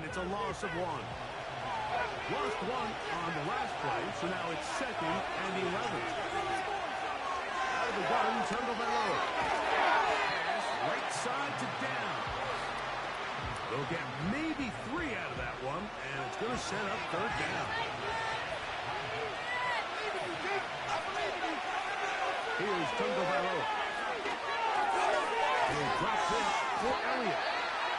It's a loss of 1. Lost 1 on the last play, so now it's 2nd and 11. Out of the gun, Tagovailoa. Pass right side to down. They'll get maybe 3 out of that one, and it's going to set up 3rd down. Here's Tagovailoa. He'll drop this for Elliott.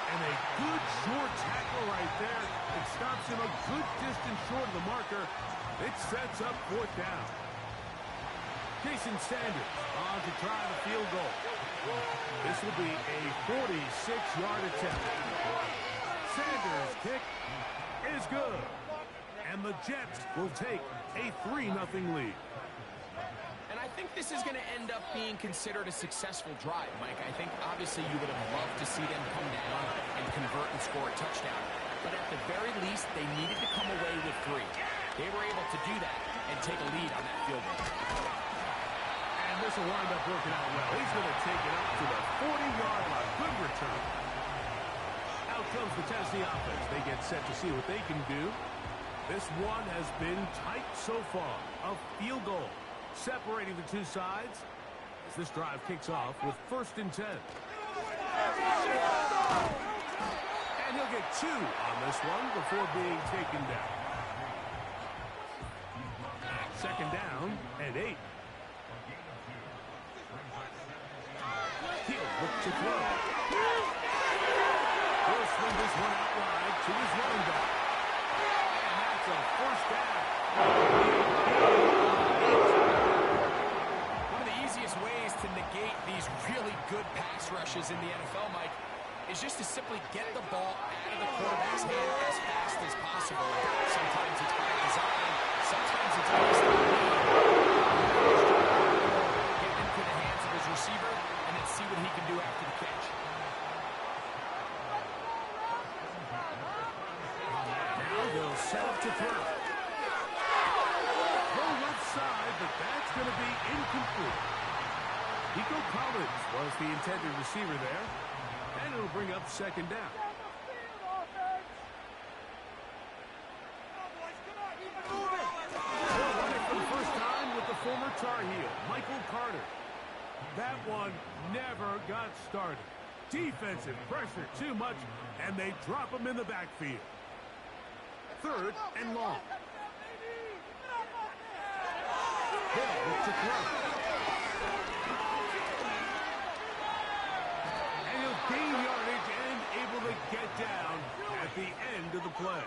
And a good short tackle right there. It stops him a good distance short of the marker. It sets up 4th down. Jason Sanders on to try the field goal. This will be a 46-yard attempt. Sanders' kick is good. And the Jets will take a 3-0 lead. And I think this is going to end up being considered a successful drive, Mike. I think obviously you would have loved to see them come down and convert and score a touchdown. But at the very least, they needed to come away with 3. They were able to do that and take a lead on that field goal. And this will wind up working out well. He's going to take it up to the 40-yard line. Good return. Out comes the Tennessee offense. They get set to see what they can do. This one has been tight so far. A field goal separating the two sides as this drive kicks off with 1st and 10. And he'll get 2 on this one before being taken down. 2nd down and 8. He'll look to throw. He'll swing this one out wide to his running back. And that's a 1st down. Ways to negate these really good pass rushes in the NFL, Mike, is just to simply get the ball out of the quarterback's hand as fast as possible. Sometimes it's by design, sometimes it's based on get into the hands of his receiver and then see what he can do after the catch. Now they'll set up to throw. Throw left side, but that's going to be incomplete. Nico Collins was the intended receiver there, and it'll bring up 2nd down. Running for the first time with the former Tar Heel, Michael Carter. That one never got started. Defensive pressure too much, and they drop him in the backfield. 3rd and long. Hill looks to throw. Gain yardage and able to get down at the end of the play.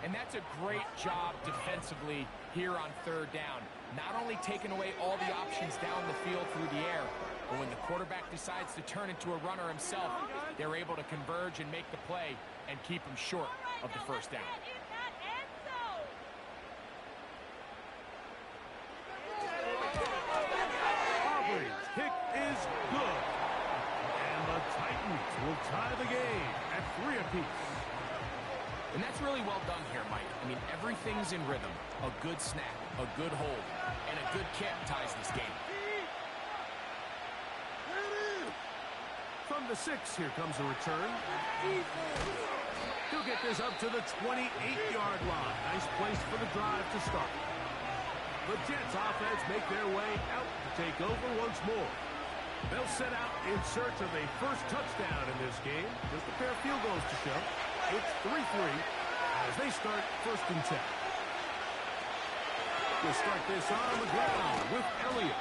And that's a great job defensively here on 3rd down. Not only taking away all the options down the field through the air, but when the quarterback decides to turn into a runner himself, they're able to converge and make the play and keep him short of the 1st down. Auburn's kick is good. The Titans will tie the game at 3 apiece. And that's really well done here, Mike. I mean, everything's in rhythm. A good snap, a good hold, and a good kick ties this game. From the 6, here comes a return. He'll get this up to the 28-yard line. Nice place for the drive to start. The Jets offense make their way out to take over once more. They'll set out in search of a first touchdown in this game. Just a pair of field goals to show. It's 3-3 as they start 1st and 10. We'll start this on the ground with Elliott.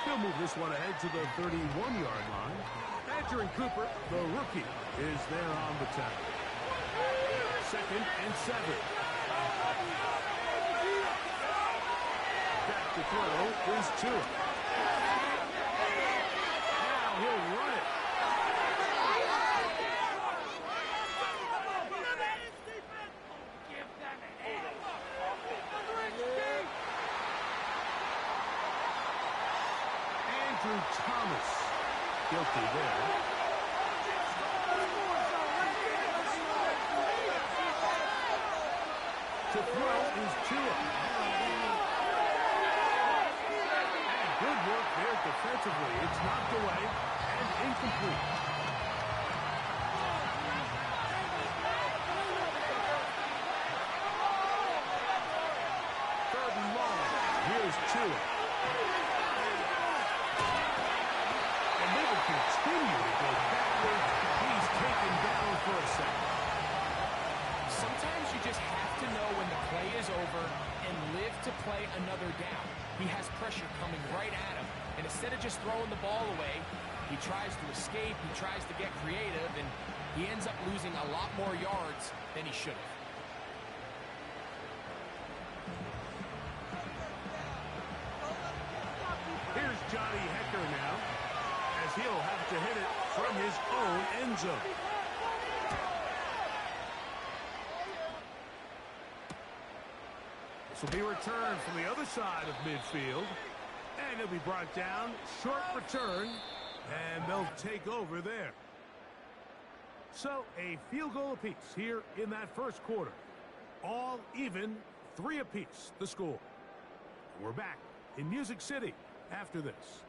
He'll move this one ahead to the 31-yard line. Badger and Cooper, the rookie, is there on the tackle. 2nd and 7. Back to throw is Tua. He'll run it. Andrew Thomas guilty there. To throw is Tua. And good work there defensively. It's knocked away. Incomplete. to play another down. He has pressure coming right at him, and instead of just throwing the ball away, he tries to escape, he tries to get creative, and he ends up losing a lot more yards than he should have. Here's Johnny Hecker now, as he'll have to hit it from his own end zone. This will be returned from the other side of midfield, and he'll be brought down, short return, and they'll take over there. So a field goal apiece here in that first quarter. All even, 3 apiece, the score. We're back in Music City after this.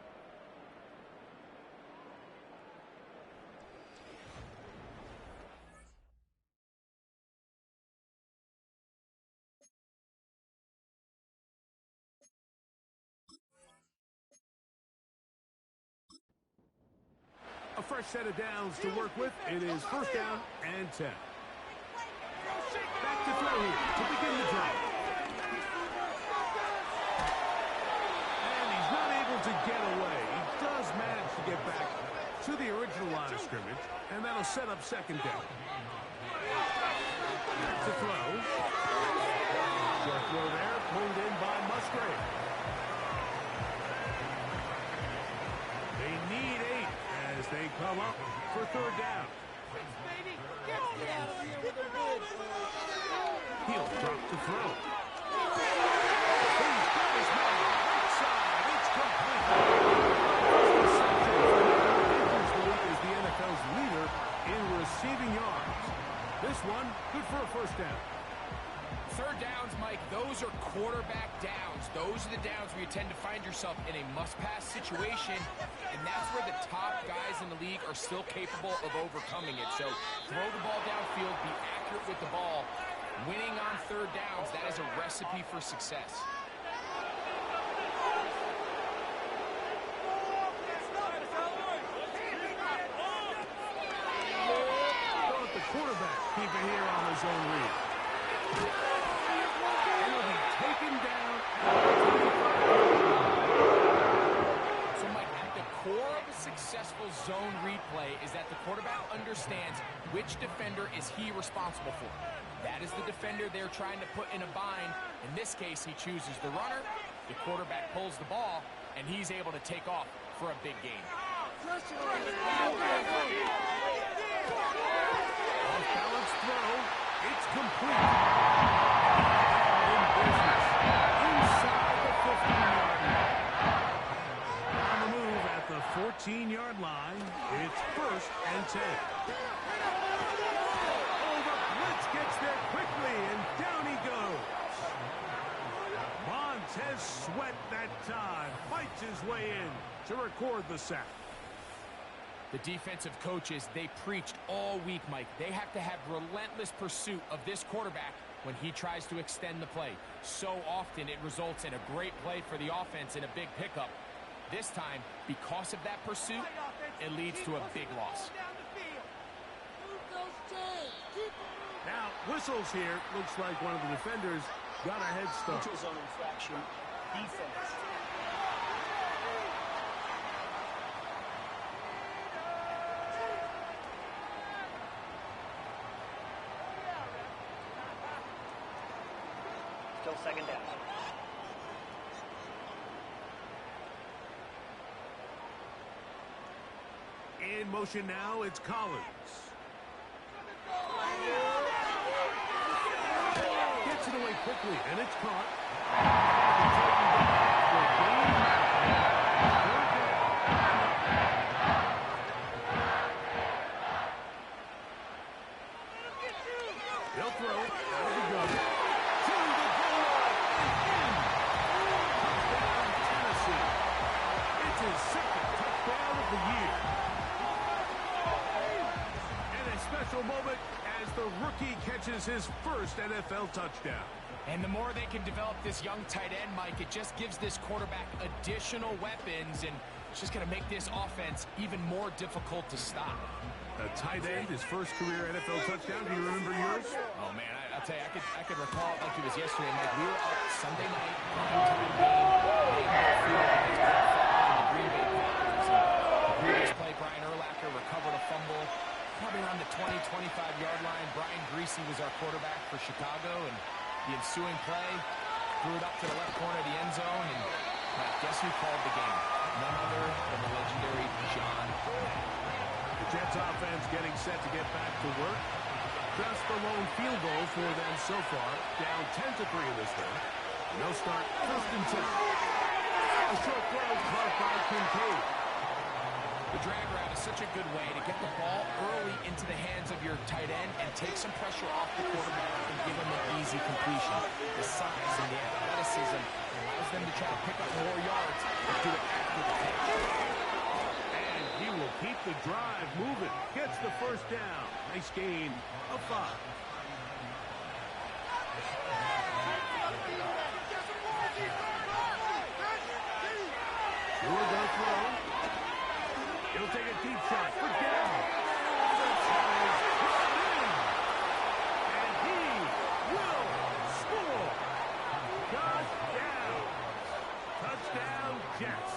A fresh set of downs to work with. It is first down and 10. Back to throw here to begin the drive. And he's not able to get away. He does manage to get back to the original line of scrimmage, and that'll set up second down. Back to throw. Short throw there, pulled in by Musgrave. They need 8 as they come up for third down. He'll drop to throw. He's got his man outside. It's complete. Is the NFL's leader in receiving yards. This one, good for a first down. Third downs, Mike, those are quarterback downs. Those are the downs where you tend to find yourself in a must-pass situation, and that's where the top guys in the league are still capable of overcoming it. So throw the ball downfield, be accurate with the ball. Winning on third downs, that is a recipe for success. Don't the quarterback keep it here on his own read. He'll be taken down at the 25. So, Mike, at the core of a successful zone read play is that the quarterback understands which defender is he responsible for. That is the defender they're trying to put in a bind. In this case, he chooses the runner. The quarterback pulls the ball, and he's able to take off for a big gain. Off-balance throw. It's complete. In business. Inside the 15-yard line. On the move at the 14-yard line. It's first and 10. Gets there quickly, and down he goes. Montez Sweat that time fights his way in to record the sack. The defensive coaches, they preached all week, Mike. They have to have relentless pursuit of this quarterback when he tries to extend the play. So often it results in a great play for the offense and a big pickup. This time, because of that pursuit, it leads to a big loss. Now, whistles here. Looks like one of the defenders got a head start. Neutral zone infraction. Defense. Still second down. In motion now, it's Collins. Gets it away quickly, and it's caught. They'll throw out of the gun. To the goal line and in. Touchdown, Tennessee. It's his second touchdown of the year. And a special moment as the rookie catches his first NFL touchdown. And the more they can develop this young tight end, Mike, it just gives this quarterback additional weapons, and it's just going to make this offense even more difficult to stop. A tight end, his first career NFL touchdown. Do you remember yours? Oh, man, a I'll tell you, I could recall it like it was yesterday. Mike, we were up Sunday night, primetime game, Lambeau Field against Brett Favre and the Green Bay Packers. And the previous play, Brian Urlacher recovered a fumble, probably around the 20, 25-yard line. Brian Greasy was our quarterback for Chicago, and the ensuing play threw it up to the left corner of the end zone, and guess who called the game? None other than the legendary John Madden. The Jets offense getting set to get back to work. Just the lone field goal for them so far. Down 10-3 in this one. They'll start 1st and 10. A short throw caught by Kincaid. The drag route is such a good way to get the ball early into the hands of your tight end and take some pressure off the quarterback and give him an easy completion. The size and the athleticism allows them to try to pick up more yards and do it after the catch. And he will keep the drive moving. Gets the 1st down. Nice gain of 5. We're going to throw. He'll take a deep shot for down. And he will score. Touchdown. Touchdown, Jets.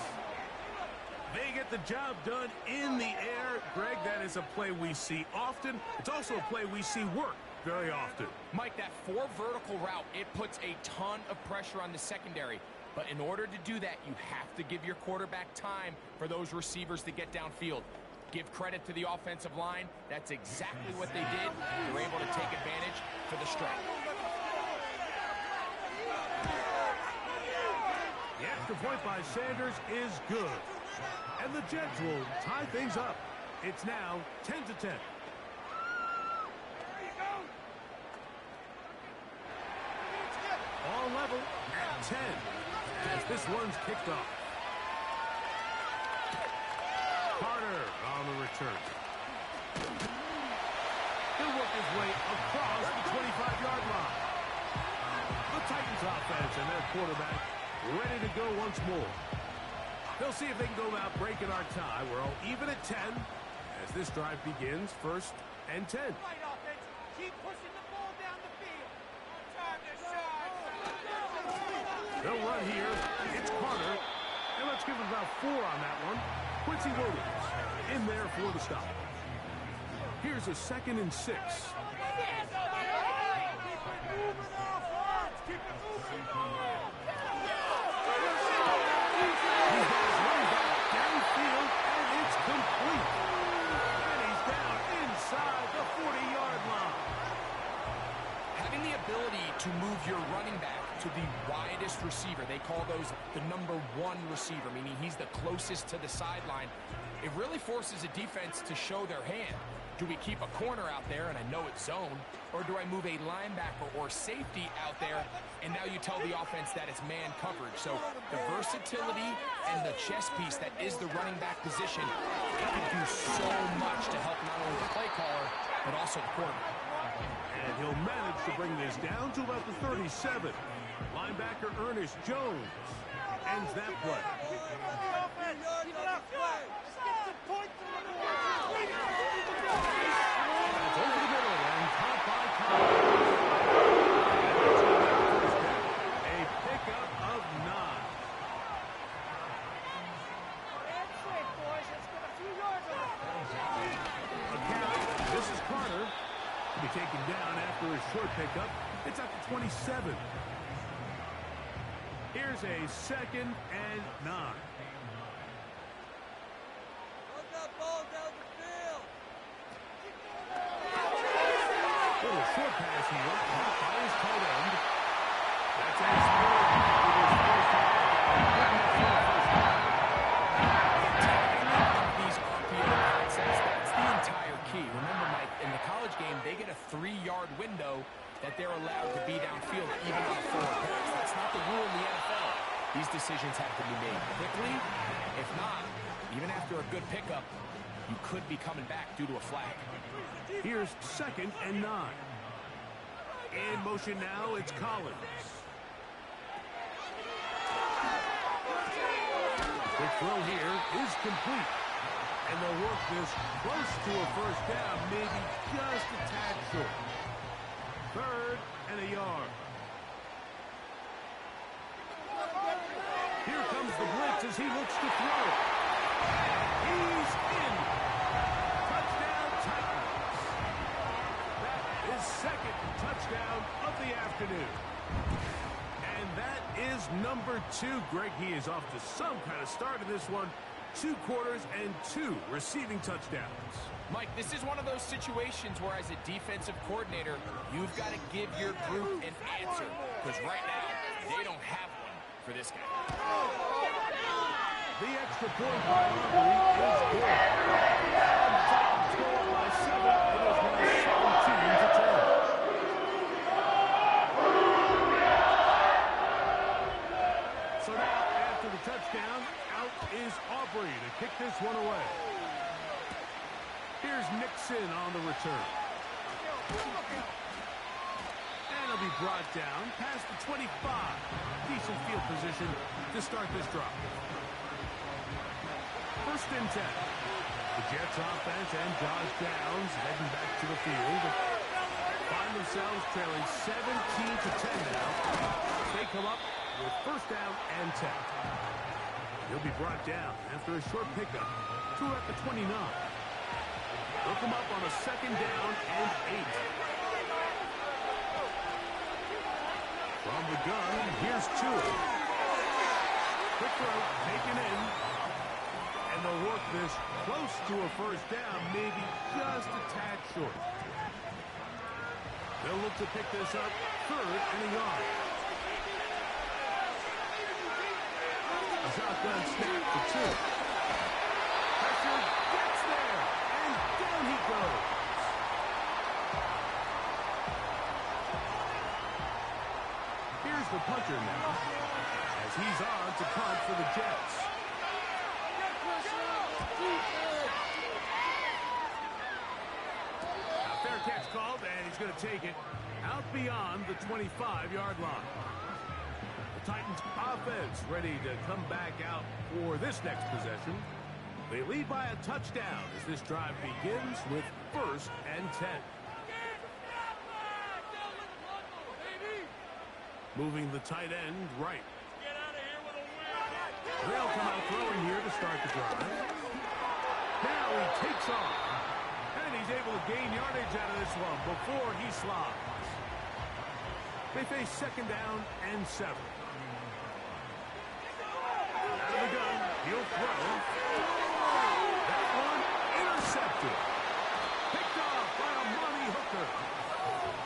They get the job done in the air. Greg, that is a play we see often. It's also a play we see work very often. Mike, that 4 vertical route, it puts a ton of pressure on the secondary. But in order to do that, you have to give your quarterback time for those receivers to get downfield. Give credit to the offensive line. That's exactly what they did. They were able to take advantage for the strike. The extra point by Sanders is good. And the Jets will tie things up. It's now 10-10. All level at 10 as this one's kicked off. Carter on the return. He'll work his way across the 25-yard line. The Titans offense and their quarterback ready to go once more. They'll see if they can go about breaking our tie. We're all even at 10 as this drive begins. 1st and 10. Right offense. Keep pushing the ball down the field. They'll run here. It's Carter. And let's give it about 4 on that one. Quincy Williams in there for the stop. Here's a 2nd and 6. Keep it moving offense. Keep it moving. He's got his running back downfield, and it's complete. And he's down inside the 40-yard line. Having the ability to move your running back to the widest receiver, they call those the number 1 receiver, meaning he's the closest to the sideline. It really forces a defense to show their hand. Do we keep a corner out there, and I know it's zone, or do I move a linebacker or safety out there, and now you tell the offense that it's man coverage? So the versatility and the chess piece that is the running back position can do so much to help not only the play caller, but also the quarterback. And he'll manage to bring this down to about the 37. Linebacker Ernest Jones ends that play. That's over the middle and caught by Collins. A pickup of 9. A carry. This is Carter. To be taken down after a short pickup. It's up to 27. Here's a 2nd and 9. Run that ball down the field. Little short pass here. Caught by his tight end. That's a small with his first down. These RPO concepts, that's the entire key. Remember, Mike, in the college game, they get a 3-yard window that they're allowed to be downfield even on a forward pass. That's not the rule in the NFL. These decisions have to be made quickly. If not, even after a good pickup, you could be coming back due to a flag. Here's 2nd and 9. In motion now, it's Collins. Quick throw here is complete. And they'll work this close to a 1st down, maybe just a tad short. 3rd a yard. Here comes the blitz as he looks to throw. He's in. Touchdown, Titans. That is second touchdown of the afternoon. And that is number 2. Greg, he is off to some kind of start in this one. 2 quarters and 2 receiving touchdowns. Mike, this is one of those situations where as a defensive coordinator, you've got to give your group an answer. Because right now, they don't have one for this guy. The extra point by Aubrey is good. And the Titans go up by 7. It is now 17-10. So now, after the touchdown, out is Aubrey to kick this one away. Here's Nixon on the return. And he'll be brought down past the 25. Decent field position to start this drive. First and 10. The Jets offense and Josh Downs heading back to the field. Find themselves trailing 17-10 now. They come up with first down and 10. He'll be brought down after a short pickup. 2 at the 29. They'll come up on a second down and 8. From the gun, here's Tua. Quick throw, taken in. And they'll work this close to a first down, maybe just a tad short. They'll look to pick this up 3rd and a yard. A shotgun snap to Tua. Pressure gets there, and down he goes. Here's the punter now, as he's on to punt for the Jets. A fair catch called, and he's going to take it out beyond the 25-yard line. The Titans offense ready to come back out for this next possession. They lead by a touchdown as this drive begins with 1st and 10. Moving the tight end right. They'll come out throwing here to start the drive. Now he takes off. And he's able to gain yardage out of this one before he slides. They face second down and 7. Out of the gun, he'll throw. That one intercepted. Picked off by a money hooker.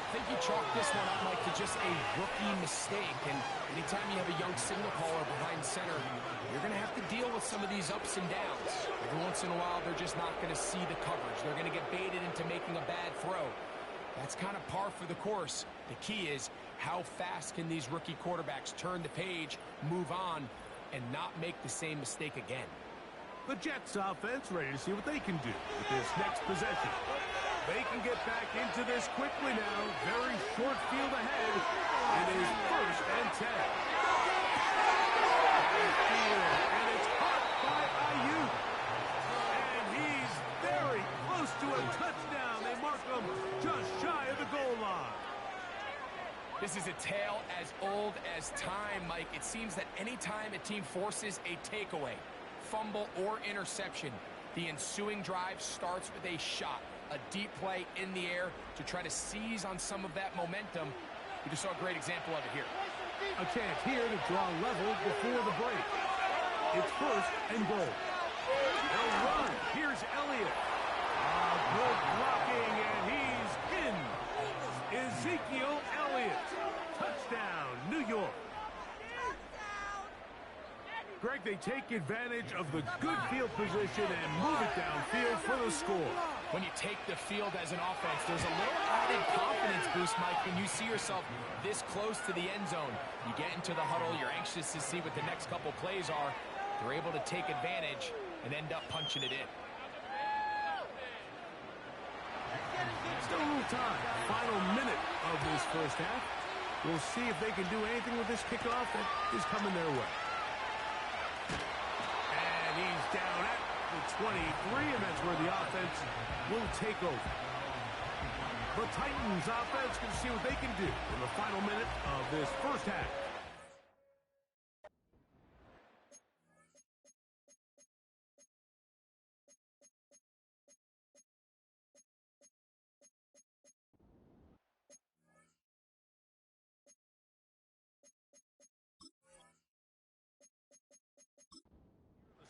I think you chalk this one up, Mike, to just a rookie mistake. And anytime you have a young signal caller behind center, you're going to have to deal with some of these ups and downs. Every once in a while, they're just not going to see the coverage. They're going to get baited into making a bad throw. That's kind of par for the course. The key is how fast can these rookie quarterbacks turn the page, move on, and not make the same mistake again. The Jets offense ready to see what they can do with this next possession. They can get back into this quickly now. Very short field ahead. It is 1st and 10. And it's caught by Ayuk. And he's very close to a touchdown. They mark him just shy of the goal line. This is a tale as old as time, Mike. It seems that anytime a team forces a takeaway, fumble, or interception, the ensuing drive starts with a shot, a deep play in the air to try to seize on some of that momentum. We just saw a great example of it here. A chance here to draw level before the break. It's 1st and goal. They'll run. Here's Elliott. Good blocking, and he's in. Ezekiel Elliott. Touchdown, New York. Greg, they take advantage of the good field position and move it downfield for the score. When you take the field as an offense, there's a little added confidence boost, Mike, when you see yourself this close to the end zone. You get into the huddle, you're anxious to see what the next couple plays are. They're able to take advantage and end up punching it in. Still a little time. Final minute of this first half. We'll see if they can do anything with this kickoff that is coming their way. And he's down at the 23, and that's where the offense will take over. The Titans offense can see what they can do in the final minute of this first half.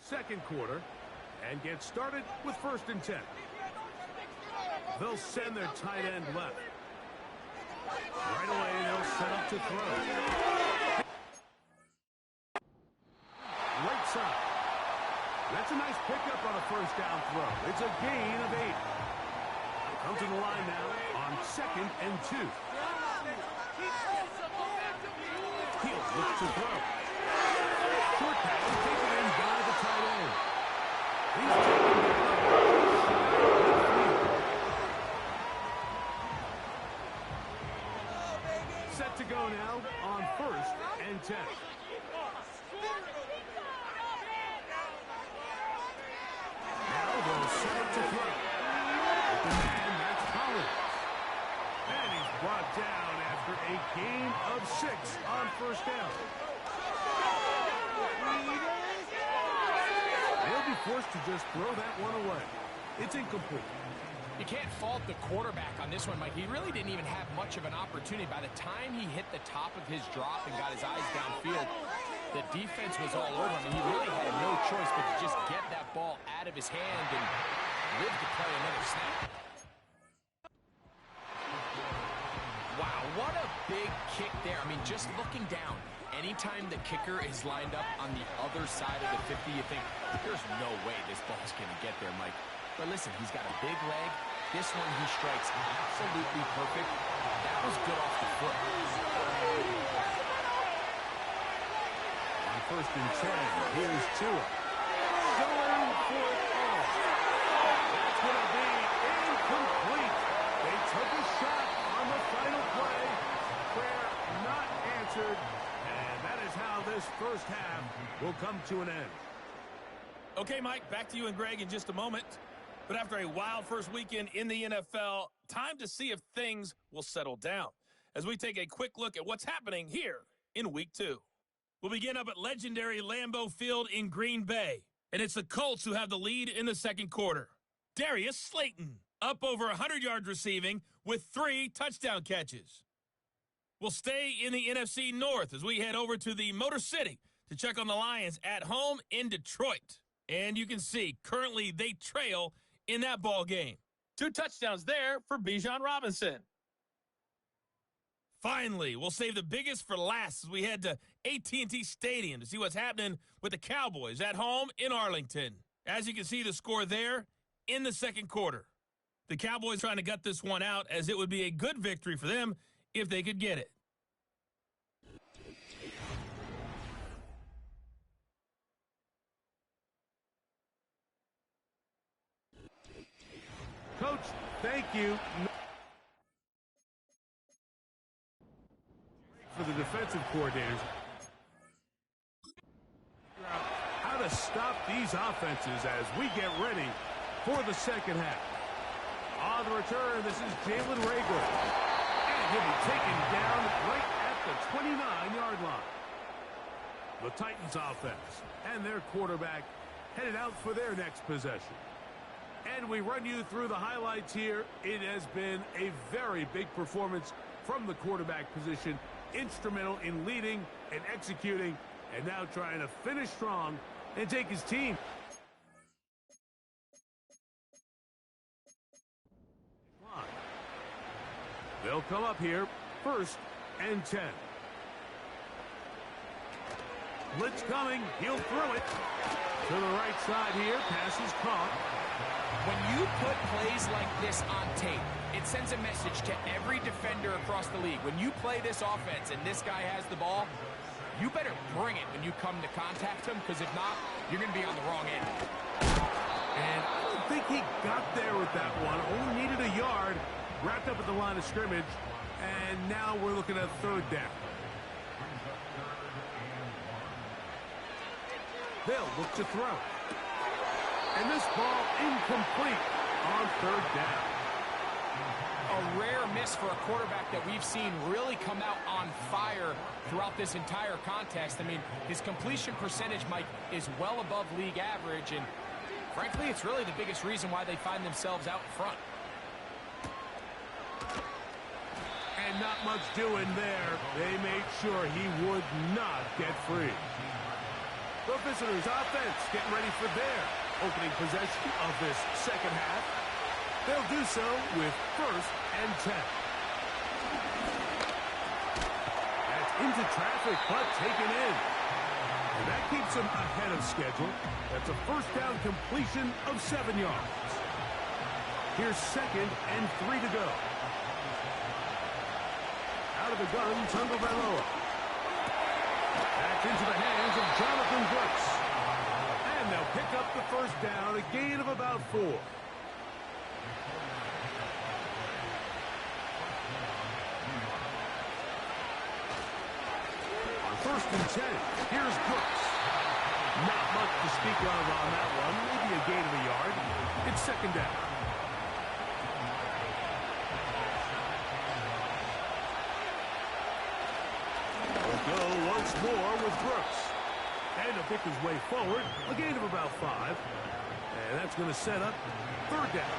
Second quarter, and get started with 1st and 10. They'll send their tight end left. Right away, they'll set up to throw. Right side. That's a nice pickup on a 1st down throw. It's a gain of 8. Come to the line now on 2nd and 2. Heel looks to throw. Short pass is taken in by the tight end. He's taken down. Set to go now on 1st and 10. Now they'll set up to throw. With the man, that's Collins. And he's brought down after a gain of 6 on 1st down. They'll be forced to just throw that one away. It's incomplete. You can't fault the quarterback on this one, Mike. He really didn't even have much of an opportunity. By the time he hit the top of his drop and got his eyes downfield, the defense was all over him. He really had no choice but to just get that ball out of his hand and live to play another snap. Wow, what a big kick there. I mean, just looking down, anytime the kicker is lined up on the other side of the 50, you think, there's no way this ball's going to get there, Mike. But listen, he's got a big leg. This one he strikes absolutely perfect. That was good off the foot. On 1st and 10, here's Tua. Going for it all. That's going to be incomplete. They took a shot on the final play. Prayer not answered. And that is how this first half will come to an end. Okay, Mike, back to you and Greg in just a moment. But after a wild first weekend in the NFL, time to see if things will settle down as we take a quick look at what's happening here in Week 2. We'll begin up at legendary Lambeau Field in Green Bay, and it's the Colts who have the lead in the second quarter. Darius Slayton up over 100 yards receiving with 3 touchdown catches. We'll stay in the NFC North as we head over to the Motor City to check on the Lions at home in Detroit. And you can see currently they trail in that ball game. 2 touchdowns there for Bijan Robinson. Finally, we'll save the biggest for last as we head to AT&T Stadium to see what's happening with the Cowboys at home in Arlington. As you can see the score there in the second quarter. The Cowboys trying to gut this one out as it would be a good victory for them if they could get it. Coach, thank you. For the defensive coordinators. How to stop these offenses as we get ready for the second half. On the return, this is Jalen Rager. And he'll be taken down right at the 29-yard line. The Titans offense and their quarterback headed out for their next possession. And we run you through the highlights here. It has been a very big performance from the quarterback position. Instrumental in leading and executing, and now trying to finish strong and take his team. They'll come up here, 1st and 10. Blitz coming, he'll throw it. To the right side here, pass is caught. When you put plays like this on tape, it sends a message to every defender across the league. When you play this offense and this guy has the ball, you better bring it when you come to contact him, because if not, you're going to be on the wrong end. And I don't think he got there with that one. Only needed a yard. Wrapped up at the line of scrimmage. And now we're looking at 3rd down. They'll look to throw. And this ball incomplete on 3rd down. a rare miss for a quarterback that we've seen really come out on fire throughout this entire contest. I mean, his completion percentage, Mike, is well above league average, and frankly, it's really the biggest reason why they find themselves out in front. And not much doing there. They made sure he would not get free. The visitors' offense getting ready for their opening possession of this second half. They'll do so with 1st and 10. That's into traffic, but taken in. And that keeps him ahead of schedule. That's a first down completion of 7 yards. Here's 2nd and 3 to go. Out of the gun, Tagovailoa. That's into the hands of Jonathan Brooks. And they'll pick up the first down, a gain of about 4. 1st and 10. Here's Brooks. Not much to speak of on that one. Maybe a gain of a yard. It's 2nd down. We'll go once more with Brooks. And he'll pick his way forward. A gain of about 5. And that's going to set up 3rd down.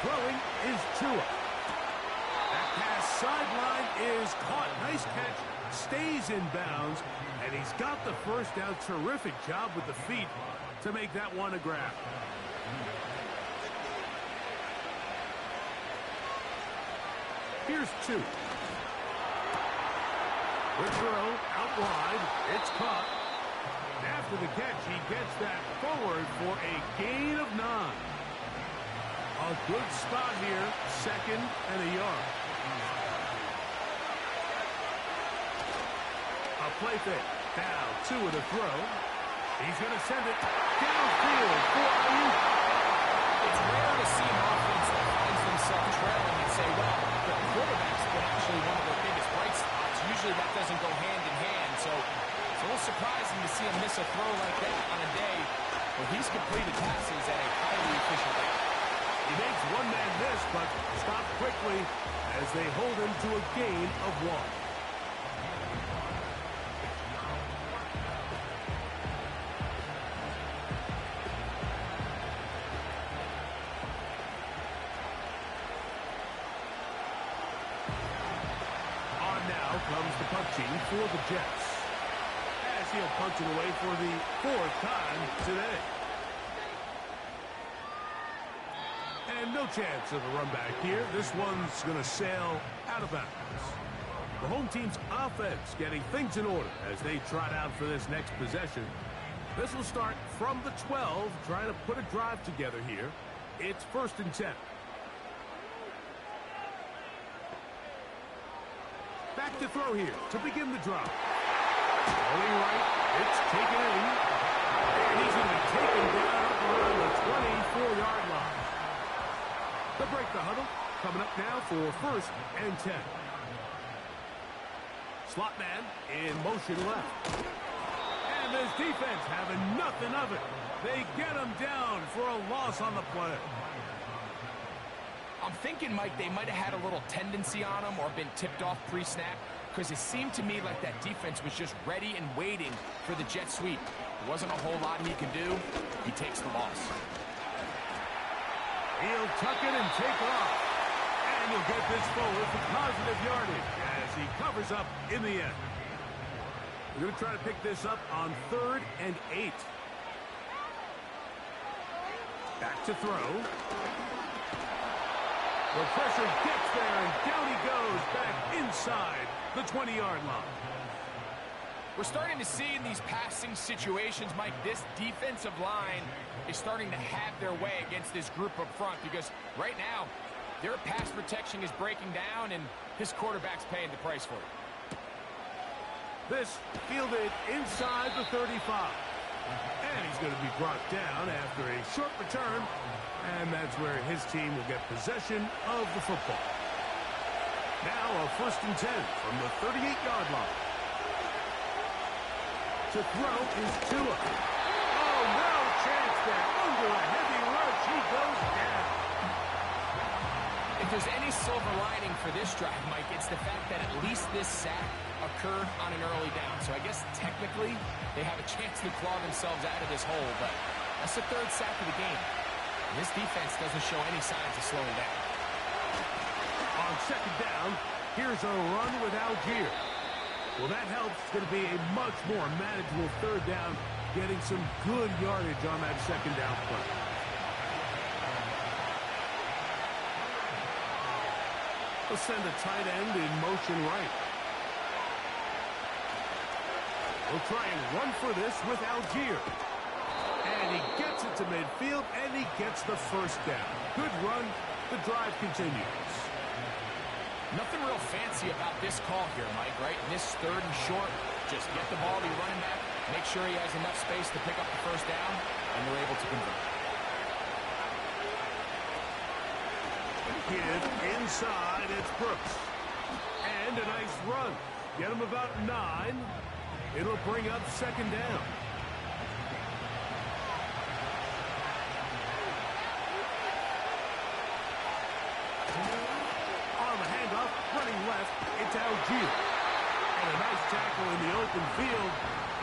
Throwing is Tua. That pass sideline is caught. Nice catch. Stays in bounds. And he's got the first down. Terrific job with the feet to make that one a grab. Here's 2. The throw out wide. It's caught. After the catch, he gets that forward for a gain of 9. A good spot here. 2nd and a yard. A play fake. Now 2 with a throw. He's going to send it downfield for Ayuk. It's rare to see an offense that finds themselves trailing and say, well, the quarterback's been actually one of their biggest bright spots. Usually that doesn't go hand in hand, so it's a little surprising to see him miss a throw like that on a day where he's completed passes at a highly efficient rate. He makes one man miss, but stopped quickly as they hold him to a gain of 1. Comes the punching for the Jets. As he'll punch it away for the 4th time today. And no chance of a run back here. This one's going to sail out of bounds. The home team's offense getting things in order as they trot out for this next possession. This will start from the 12, trying to put a drive together here. It's 1st and 10. Back to throw here to begin the drive. Going right, it's taken in. And he's going to be taken down up around the 24-yard line. They'll break the huddle. Coming up now for 1st and 10. Slot man in motion left. And this defense having nothing of it. They get him down for a loss on the play. I'm thinking, Mike, they might have had a little tendency on him or been tipped off pre-snap, because it seemed to me like that defense was just ready and waiting for the jet sweep. There wasn't a whole lot he could do. He takes the loss. He'll tuck it and take off. And he'll get this forward for positive yardage as he covers up in the end. We're going to try to pick this up on 3rd and 8. Back to throw. The pressure gets there, and down he goes back inside the 20-yard line. We're starting to see in these passing situations, Mike, this defensive line is starting to have their way against this group up front, because right now, their pass protection is breaking down, and this quarterback's paying the price for it. This fielded inside the 35. And he's going to be brought down after a short return. And that's where his team will get possession of the football. Now a 1st and 10 from the 38-yard line. To throw is Tua. Oh, no chance there under a heavy rush. He goes down. If there's any silver lining for this drive, Mike, it's the fact that at least this sack occurred on an early down. So I guess technically they have a chance to claw themselves out of this hole, but that's the third sack of the game. And this defense doesn't show any signs of slowing down. On second down, here's a run with Algier. Well, that helps. It's going to be a much more manageable third down, getting some good yardage on that second down play. They'll send a tight end in motion right. They'll try and run for this with Algier. And he gets it to midfield, and he gets the first down. Good run. The drive continues. Nothing real fancy about this call here, Mike, right? In this third and short, just get the ball to your running back, make sure he has enough space to pick up the first down, and they're able to convert. Kid inside, it's Brooks. And a nice run. Get him about 9. It'll bring up second down. On the handoff, running left, it's Algier. And a nice tackle in the open field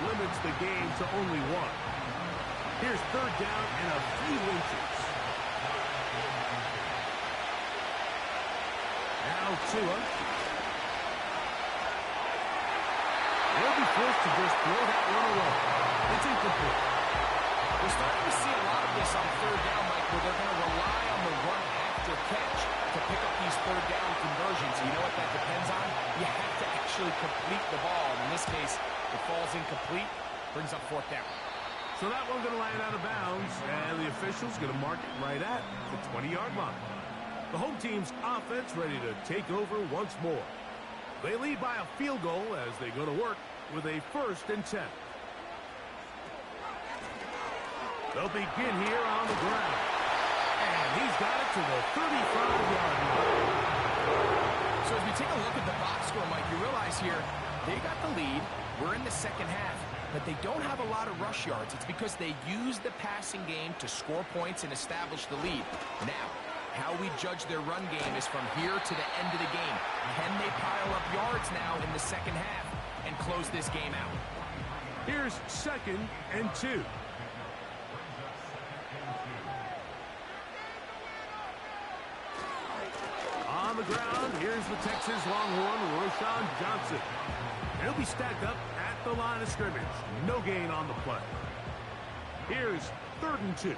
limits the game to only 1. Here's third down and a few inches. Now Tua. They'll be forced to just throw that one away. It's incomplete. We're starting to see a lot of this on third down, Mike, where they're going to rely on the run after catch to pick up these third down conversions. You know what that depends on? You have to actually complete the ball. In this case, it falls incomplete, brings up fourth down. So that one's going to land out of bounds, and the official's going to mark it right at the 20-yard line. The home team's offense ready to take over once more. They lead by a field goal as they go to work with a 1st and 10. They'll begin here on the ground. And he's got it to the 35-yard line. So as we take a look at the box score, Mike, you realize here they got the lead. We're in the second half, but they don't have a lot of rush yards. It's because they use the passing game to score points and establish the lead. Now, how we judge their run game is from here to the end of the game. Can they pile up yards now in the second half and close this game out? Here's 2nd and 2. On the ground, here's the Texas Longhorn, Roshan Johnson. He'll be stacked up at the line of scrimmage. No gain on the play. Here's 3rd and 2.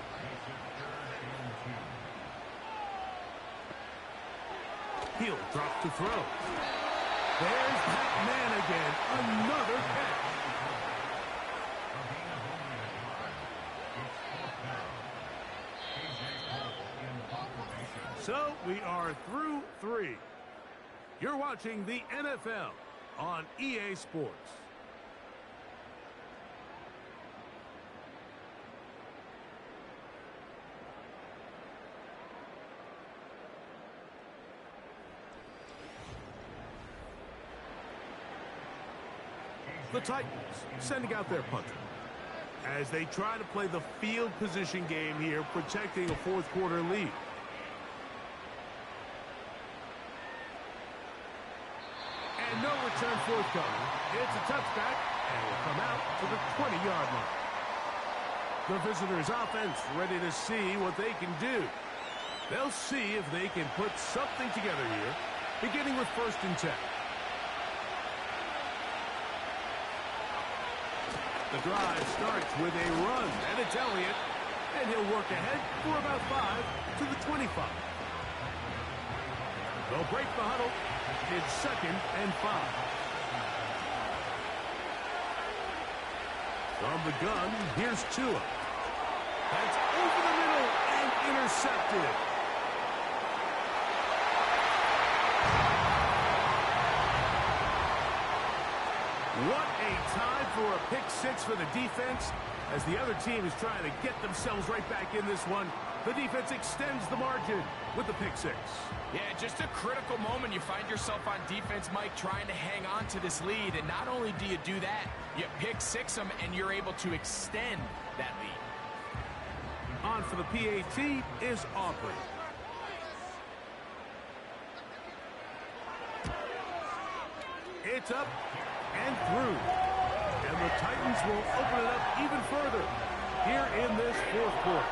He'll drop to throw. There's that man again. Another catch. So we are through 3. You're watching the NFL on EA Sports. The Titans sending out their punter as they try to play the field position game here, protecting a 4th quarter lead. And no return forthcoming. It's a touchback, and will come out to the 20-yard line. The visitors' offense ready to see what they can do. They'll see if they can put something together here, beginning with 1st and 10. The drive starts with a run, and it's Elliott, and he'll work ahead for about 5 to the 25. They'll break the huddle. It's 2nd and 5. From the gun, here's Tua. That's over the middle and intercepted. What a time for a pick 6 for the defense. As the other team is trying to get themselves right back in this one, the defense extends the margin with the pick 6. Yeah, just a critical moment. You find yourself on defense, Mike, trying to hang on to this lead. And not only do you do that, you pick 6 them, and you're able to extend that lead. down for the PAT is Aubrey. It's up and through. And the Titans will open it up even further here in this fourth quarter.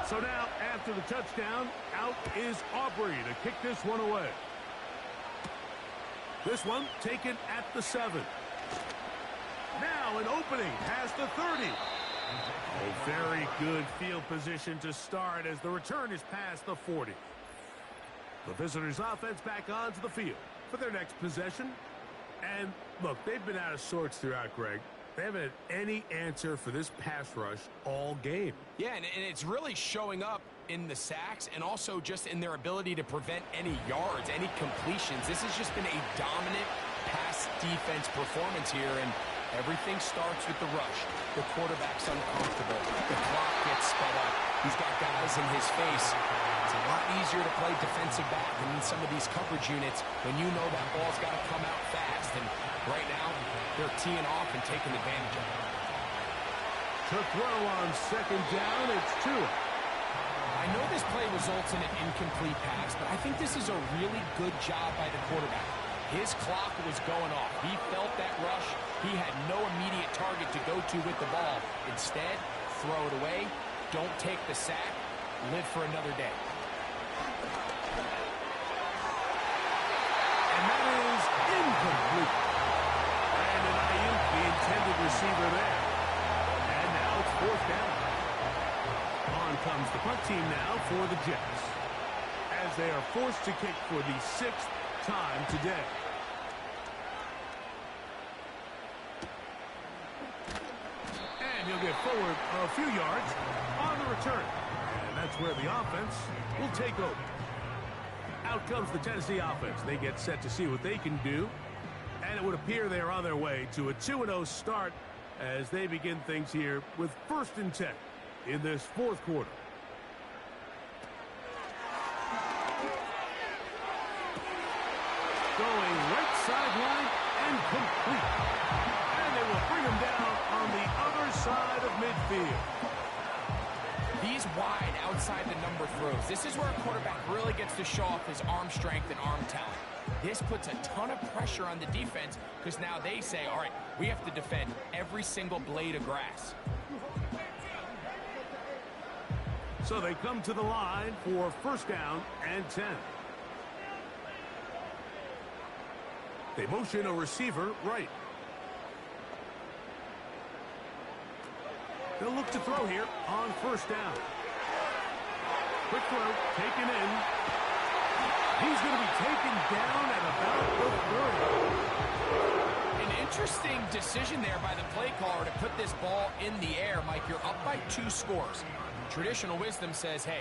So now, after the touchdown, out is Aubrey to kick this one away. This one taken at the 7. Now an opening past the 30. A very good field position to start as the return is past the 40. The visitors' offense back onto the field for their next possession. And look, they've been out of sorts throughout, Greg. They haven't had any answer for this pass rush all game. Yeah, and it's really showing up in the sacks and also just in their ability to prevent any yards, any completions. This has just been a dominant pass defense performance here, and everything starts with the rush. The quarterback's uncomfortable. The clock gets sped up. He's got guys in his face. It's a lot easier to play defensive back than in some of these coverage units when you know that ball's got to come out fast. And right now, they're teeing off and taking advantage of it. To throw on second down, it's Tua. I know this play results in an incomplete pass, but I think this is a really good job by the quarterback. His clock was going off. He felt that rush. He had no immediate target to go to with the ball. Instead, throw it away. Don't take the sack. Live for another day. And that is incomplete. Brandon Ayuk, the intended receiver there. And now it's fourth down. On comes the punt team now for the Jets, as they are forced to kick for the 6th time today. And he'll get forward a few yards on the return. And that's where the offense will take over. Out comes the Tennessee offense. They get set to see what they can do. And it would appear they are on their way to a 2-0 start as they begin things here with 1st and 10 in this fourth quarter. Going right sideline and complete. And they will bring him down on the other side of midfield. These wide outside the number throws. This is where a quarterback really gets to show off his arm strength and arm talent. This puts a ton of pressure on the defense because now they say, all right, we have to defend every single blade of grass. So they come to the line for 1st down and 10. They motion a receiver right. They'll look to throw here on 1st down. Quick throw, taken in. He's going to be taken down at about the 30. An interesting decision there by the play caller to put this ball in the air. Mike, you're up by 2 scores. Traditional wisdom says, hey,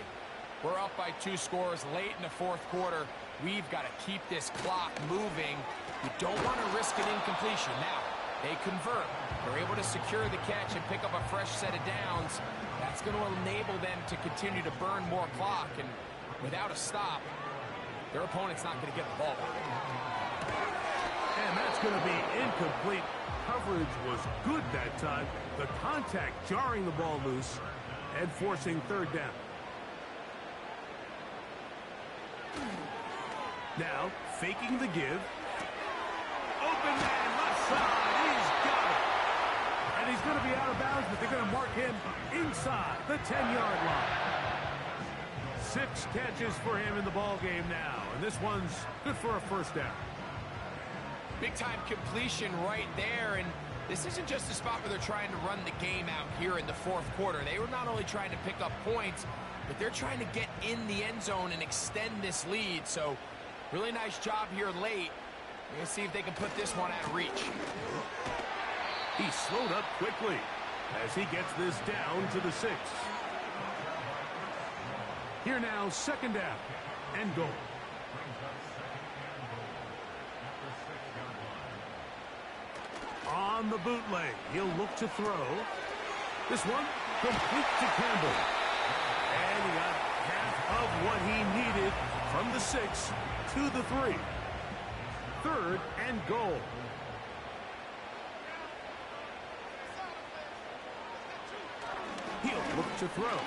we're up by 2 scores late in the fourth quarter. We've got to keep this clock moving. You don't want to risk an incompletion. Now, they convert. They're able to secure the catch and pick up a fresh set of downs. That's going to enable them to continue to burn more clock. And without a stop, their opponent's not going to get the ball back. And that's going to be incomplete. Coverage was good that time. The contact jarring the ball loose and forcing 3rd down. Now, faking the give. Open man, left side. He's got it. And he's going to be out of bounds, but they're going to mark him inside the 10-yard line. 6 catches for him in the ball game now. And this one's good for a 1st down. Big-time completion right there. And this isn't just a spot where they're trying to run the game out here in the fourth quarter. They were not only trying to pick up points, but they're trying to get in the end zone and extend this lead. So, really nice job here late. We're going to see if they can put this one out of reach. He slowed up quickly as he gets this down to the 6. Here now, 2nd down and goal. On the bootleg, he'll look to throw. This one complete to Campbell. And he got half of what he needed from the 6 to the 3. 3rd and goal. look to throw.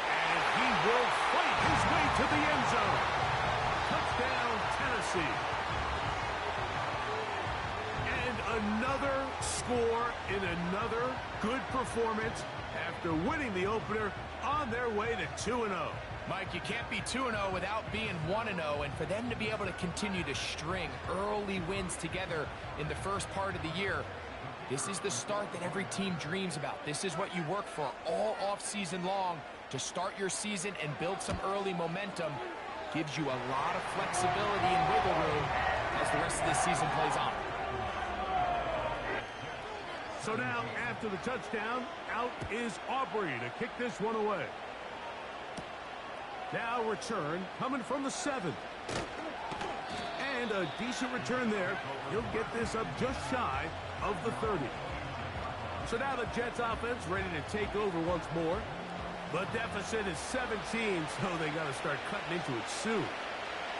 And he will fight his way to the end zone. Touchdown, Tennessee. And another score in another good performance after winning the opener on their way to 2-0. Mike, you can't be 2-0 without being 1-0, and for them to be able to continue to string early wins together in the first part of the year, this is the start that every team dreams about. This is what you work for all offseason long to start your season and build some early momentum. Gives you a lot of flexibility and wiggle room as the rest of this season plays on. So now, after the touchdown, out is Aubrey to kick this one away. Now return coming from the 7. And a decent return there. He'll get this up just shy of the 30. So now the Jets offense ready to take over once more. The deficit is 17, so they got to start cutting into it soon.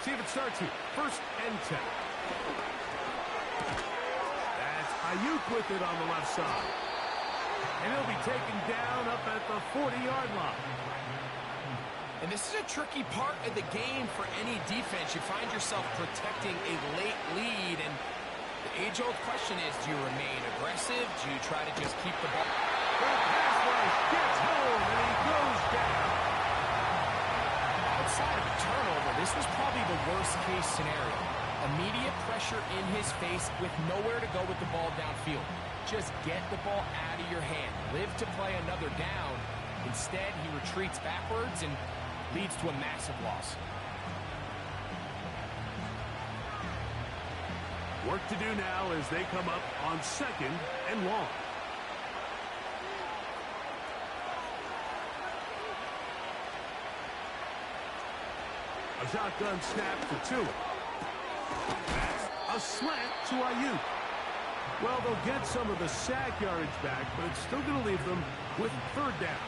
See if it starts here. 1st and 10. That's Ayuk with it on the left side. And he'll be taken down up at the 40-yard line. And this is a tricky part of the game for any defense. You find yourself protecting a late lead, and the age-old question is, do you remain aggressive? Do you try to just keep the ball? The pass rush gets home, and he goes down. Outside of a turnover, this was probably the worst-case scenario. Immediate pressure in his face with nowhere to go with the ball downfield. Just get the ball out of your hand. Live to play another down. Instead, he retreats backwards and leads to a massive loss. Work to do now as they come up on 2nd and long. A shotgun snap to Tua. That's a slant to Ayuk. Well, they'll get some of the sack yardage back, but it's still going to leave them with 3rd down.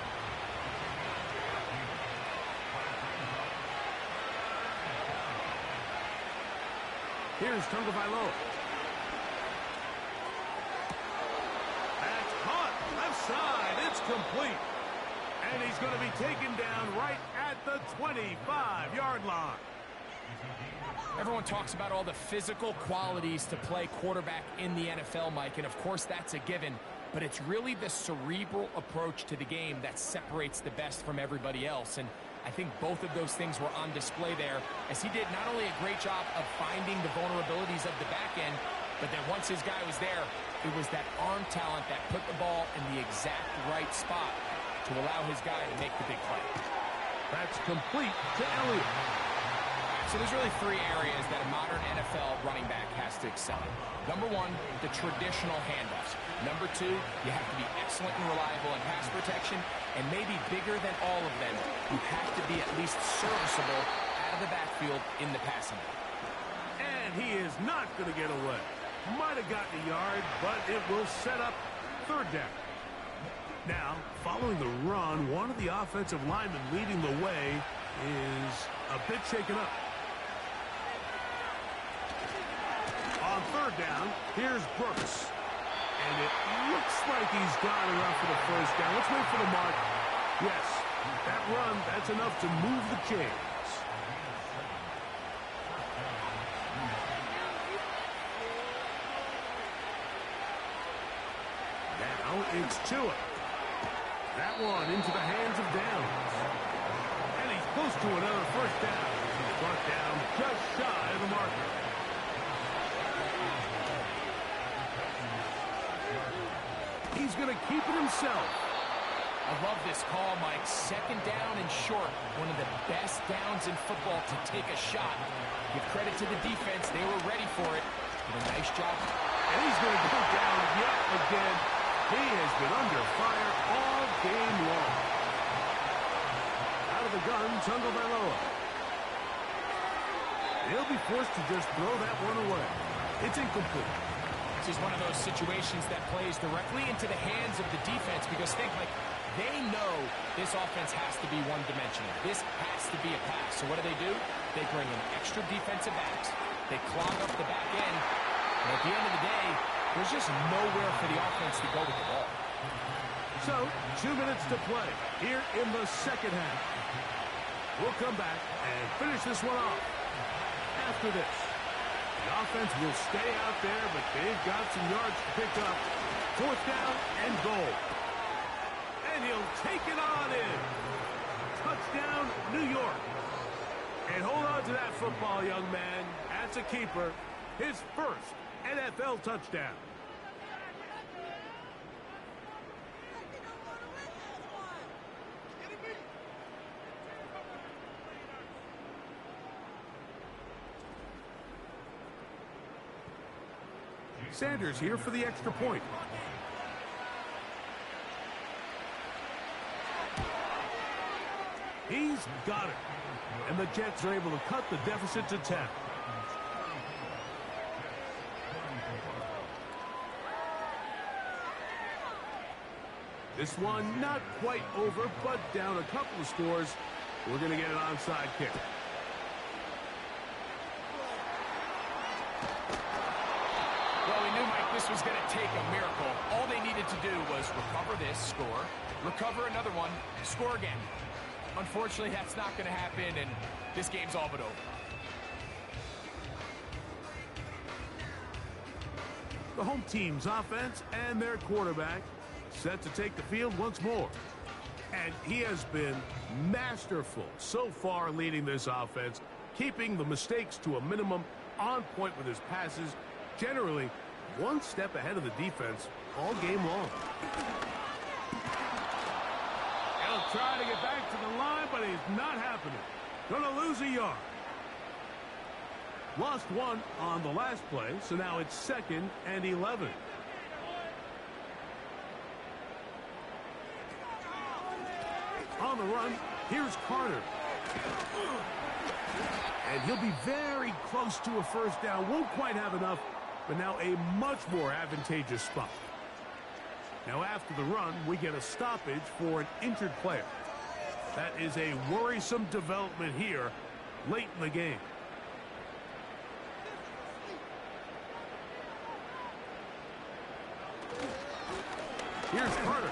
Here's Tagovailoa. That's caught. Left side. It's complete. And he's going to be taken down right at the 25-yard line. Everyone talks about all the physical qualities to play quarterback in the NFL, Mike, and of course that's a given, but it's really the cerebral approach to the game that separates the best from everybody else, and I think both of those things were on display there, as he did not only a great job of finding the vulnerabilities of the back end, but then once his guy was there, it was that arm talent that put the ball in the exact right spot to allow his guy to make the big play. That's complete to Elliott. So there's really 3 areas that a modern NFL running back has to excel in. Number 1, the traditional handoffs. Number 2, you have to be excellent and reliable in pass protection. And maybe bigger than all of them, you have to be at least serviceable out of the backfield in the passing game. And he is not going to get away. Might have gotten a yard, but it will set up 3rd down. Now, following the run, one of the offensive linemen leading the way is a bit shaken up. On 3rd down, here's Brooks. And it looks like he's got enough for the 1st down. Let's wait for the mark. Yes, that run, that's enough to move the chains. Now it's Tua. That one into the hands of Downs. And he's close to another 1st down. He's brought down just shy of the marker. He's going to keep it himself. I love this call, Mike. 2nd down and short. One of the best downs in football to take a shot. Give credit to the defense. They were ready for it. Did a nice job. And he's going to go down yet again. He has been under fire all game long. Out of the gun, Tagovailoa. He'll be forced to just throw that one away. It's incomplete. This is one of those situations that plays directly into the hands of the defense because think, like, they know this offense has to be one-dimensional. This has to be a pass. So what do? They bring in extra defensive backs. They clog up the back end. And at the end of the day, there's just nowhere for the offense to go with the ball. So, 2 minutes to play here in the second half. We'll come back and finish this one off. After this, the offense will stay out there, but they've got some yards to pick up. 4th down and goal. And he'll take it on in. Touchdown, New York. And hold on to that football, young man. That's a keeper. His first NFL touchdown. Sanders here for the extra point. He's got it. And the Jets are able to cut the deficit to 10. This one not quite over, but down a couple of scores. We're going to get an onside kick. Well, we knew, Mike, this was going to take a miracle. All they needed to do was recover this, score, recover another one, score again. Unfortunately, that's not going to happen, and this game's all but over. The home team's offense and their quarterback set to take the field once more. And he has been masterful so far leading this offense, keeping the mistakes to a minimum, on point with his passes, generally one step ahead of the defense all game long. He'll try to get back to the line, but he's not happening. Gonna lose a yard. Lost one on the last play, so now it's 2nd and 11. On the run, here's Carter. And he'll be very close to a first down. Won't quite have enough, but now a much more advantageous spot. Now after the run, we get a stoppage for an injured player. That is a worrisome development here late in the game. Here's Carter.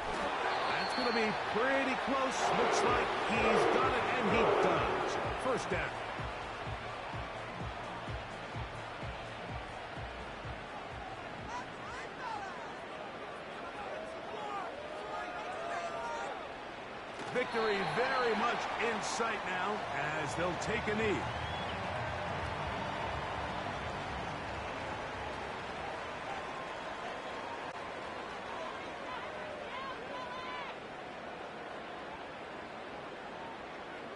That's going to be pretty close. Looks like he's got it, and he does. First down. Victory very much in sight now as they'll take a knee.